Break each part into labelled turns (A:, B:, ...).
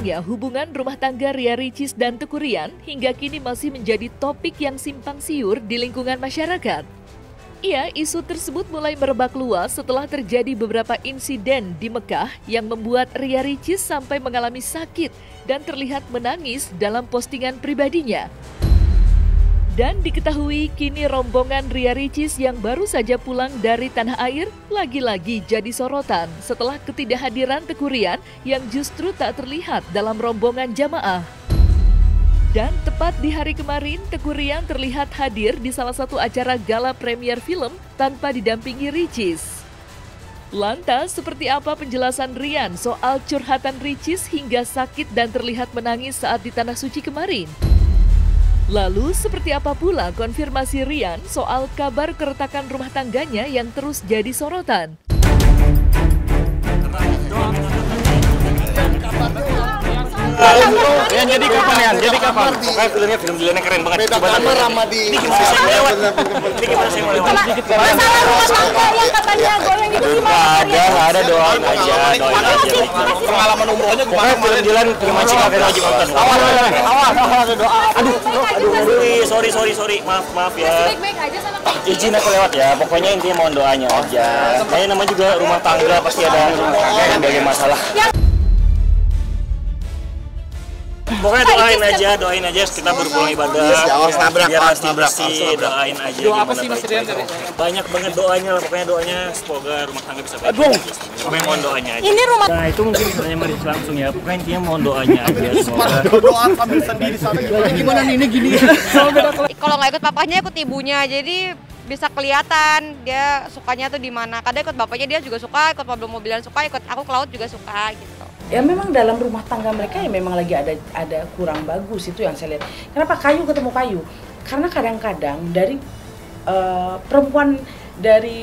A: Sayangnya, hubungan rumah tangga Ria Ricis dan Teuku Ryan hingga kini masih menjadi topik yang simpang siur di lingkungan masyarakat. Iya, isu tersebut mulai merebak luas setelah terjadi beberapa insiden di Mekah yang membuat Ria Ricis sampai mengalami sakit dan terlihat menangis dalam postingan pribadinya. Dan diketahui kini rombongan Ria Ricis yang baru saja pulang dari tanah air lagi-lagi jadi sorotan setelah ketidakhadiran Teuku Ryan yang justru tak terlihat dalam rombongan jamaah. Dan tepat di hari kemarin, Teuku Ryan terlihat hadir di salah satu acara gala premier film tanpa didampingi Ricis. Lantas, seperti apa penjelasan Ryan soal curhatan Ricis hingga sakit dan terlihat menangis saat di Tanah Suci kemarin? Lalu, seperti apa pula konfirmasi Ryan soal kabar keretakan rumah tangganya yang terus jadi sorotan?
B: Yang jadi kapan ya? Jadi kapan? Pokoknya filmnya keren banget.
C: Beda kamar sama di.
B: Ini gimana saya melewat? Ini gimana saya melewat?
D: Masalah rumah tangga yang katanya goreng itu gimana?
B: Nggak ada, doain aja.
C: Pengalaman umrohnya
B: Pokoknya film-film Firman Cika kalian wajib nonton. Awas, ada doa. Aduh, sorry. Maaf ya.
D: Baik-baik aja sama kayak
B: Izin aku lewat ya. Pokoknya intinya mohon doanya aja. Kayaknya namanya juga rumah tangga pasti ada yang berbagai masalah. Pokoknya doain aja kita berpulang ibadah. Biar pasti bersih, doain aja.
C: Doa apa sih Mas Rian?
B: Banyak banget doanya lah, pokoknya doanya semoga rumah tangga bisa baik. Pokoknya mohon doanya aja.
D: ini rumah.
B: Nah itu mungkin misalnya Maris langsung ya, pokoknya intinya mohon doanya aja. Semoga.
C: Doa sambil sendiri sana. Gimana nih ini gini?
D: Kalau nggak ikut papanya ikut ibunya, jadi bisa kelihatan dia sukanya tuh di mana. Kadang ikut bapaknya dia juga suka, ikut mobil-mobilan suka, ikut aku ke laut juga suka gitu.
E: Ya memang dalam rumah tangga mereka ya memang lagi ada kurang bagus, itu yang saya lihat. Kenapa kayu ketemu kayu? Karena kadang-kadang dari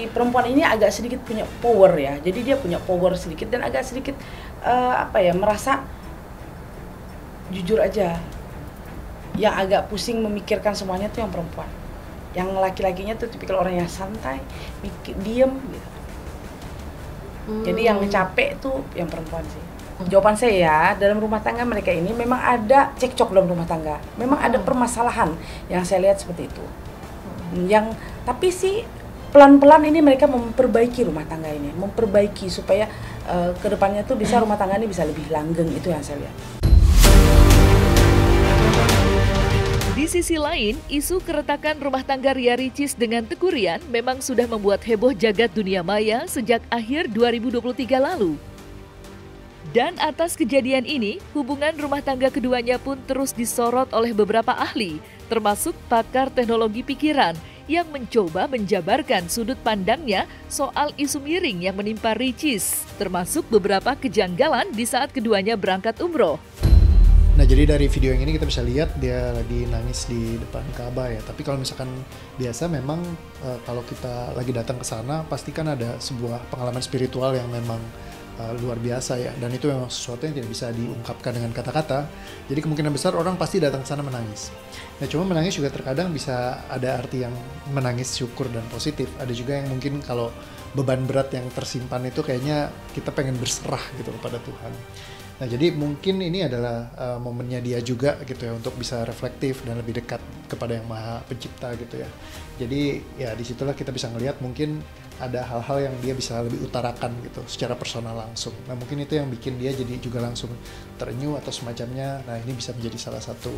E: perempuan ini agak sedikit punya power ya. Jadi dia punya power sedikit dan agak sedikit merasa jujur aja. Yang agak pusing memikirkan semuanya tuh yang perempuan. Yang laki-lakinya tuh tipikal orang yang santai, diem gitu. Jadi yang capek tuh yang perempuan sih. Jawaban saya ya, dalam rumah tangga mereka ini memang ada cekcok dalam rumah tangga. Memang ada permasalahan yang saya lihat seperti itu. Tapi sih pelan-pelan ini mereka memperbaiki rumah tangga ini, memperbaiki supaya kedepannya tuh bisa rumah tangga ini bisa lebih langgeng, itu yang saya lihat.
A: Di sisi lain, isu keretakan rumah tangga Ria Ricis dengan Teuku Ryan memang sudah membuat heboh jagat dunia maya sejak akhir 2023 lalu. Dan atas kejadian ini, hubungan rumah tangga keduanya pun terus disorot oleh beberapa ahli, termasuk pakar teknologi pikiran yang mencoba menjabarkan sudut pandangnya soal isu miring yang menimpa Ricis, termasuk beberapa kejanggalan di saat keduanya berangkat umroh.
F: Nah, jadi dari video yang ini kita bisa lihat dia lagi nangis di depan Ka'bah ya. Tapi kalau misalkan biasa memang kalau kita lagi datang ke sana pasti kan ada sebuah pengalaman spiritual yang memang luar biasa ya, dan itu memang sesuatu yang tidak bisa diungkapkan dengan kata-kata. Jadi kemungkinan besar orang pasti datang ke sana menangis. Nah, cuma menangis juga terkadang bisa ada arti yang menangis syukur dan positif. Ada juga yang mungkin kalau beban berat yang tersimpan itu kayaknya kita pengen berserah gitu kepada Tuhan. Nah, jadi mungkin ini adalah momennya dia juga gitu ya untuk bisa reflektif dan lebih dekat kepada Yang Maha Pencipta gitu ya. Jadi ya disitulah kita bisa ngelihat mungkin ada hal-hal yang dia bisa lebih utarakan gitu secara personal langsung. Nah, mungkin itu yang bikin dia jadi juga langsung terenyuh atau semacamnya. Nah, ini bisa menjadi salah satu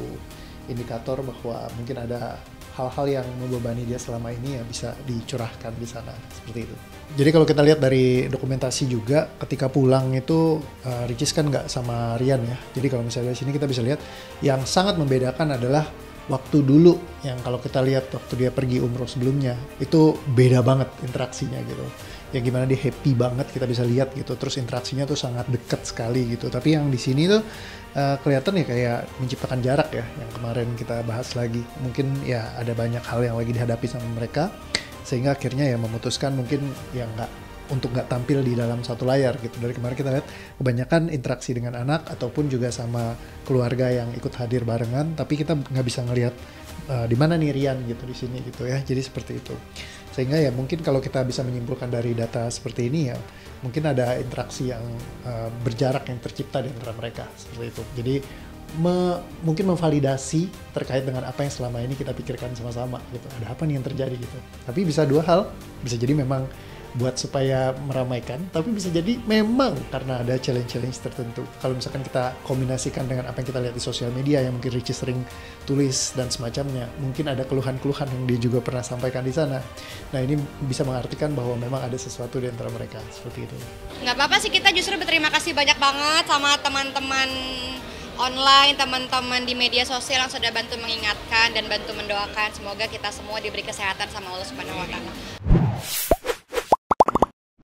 F: indikator bahwa mungkin ada hal-hal yang membebani dia selama ini ya bisa dicurahkan di sana, seperti itu. Jadi kalau kita lihat dari dokumentasi juga, ketika pulang itu Ricis kan nggak sama Ryan ya. Jadi kalau misalnya di sini kita bisa lihat yang sangat membedakan adalah waktu dulu, yang kalau kita lihat waktu dia pergi umroh sebelumnya itu beda banget interaksinya gitu. Ya gimana dia happy banget kita bisa lihat gitu. Terus interaksinya tuh sangat dekat sekali gitu. Tapi yang di sini tuh kelihatan ya kayak menciptakan jarak ya, yang kemarin kita bahas lagi. Mungkin ya ada banyak hal yang lagi dihadapi sama mereka sehingga akhirnya ya memutuskan mungkin ya untuk nggak tampil di dalam satu layar gitu. Dari kemarin kita lihat kebanyakan interaksi dengan anak ataupun juga sama keluarga yang ikut hadir barengan, tapi kita nggak bisa ngelihat di mana nih Rian gitu di sini gitu ya. Jadi seperti itu. Sehingga ya mungkin kalau kita bisa menyimpulkan dari data seperti ini ya, mungkin ada interaksi yang berjarak yang tercipta di antara mereka seperti itu. Jadi mungkin memvalidasi terkait dengan apa yang selama ini kita pikirkan sama-sama gitu. Ada apa nih yang terjadi gitu. Tapi bisa dua hal, bisa jadi memang buat supaya meramaikan, tapi bisa jadi memang karena ada challenge-challenge tertentu. Kalau misalkan kita kombinasikan dengan apa yang kita lihat di sosial media yang mungkin Richie sering tulis dan semacamnya, mungkin ada keluhan-keluhan yang dia juga pernah sampaikan di sana. Nah ini bisa mengartikan bahwa memang ada sesuatu di antara mereka seperti itu.
D: Nggak apa-apa sih, kita justru berterima kasih banyak banget sama teman-teman online, teman-teman di media sosial yang sudah bantu mengingatkan dan bantu mendoakan. Semoga kita semua diberi kesehatan sama Allah Subhanahu wa Ta'ala.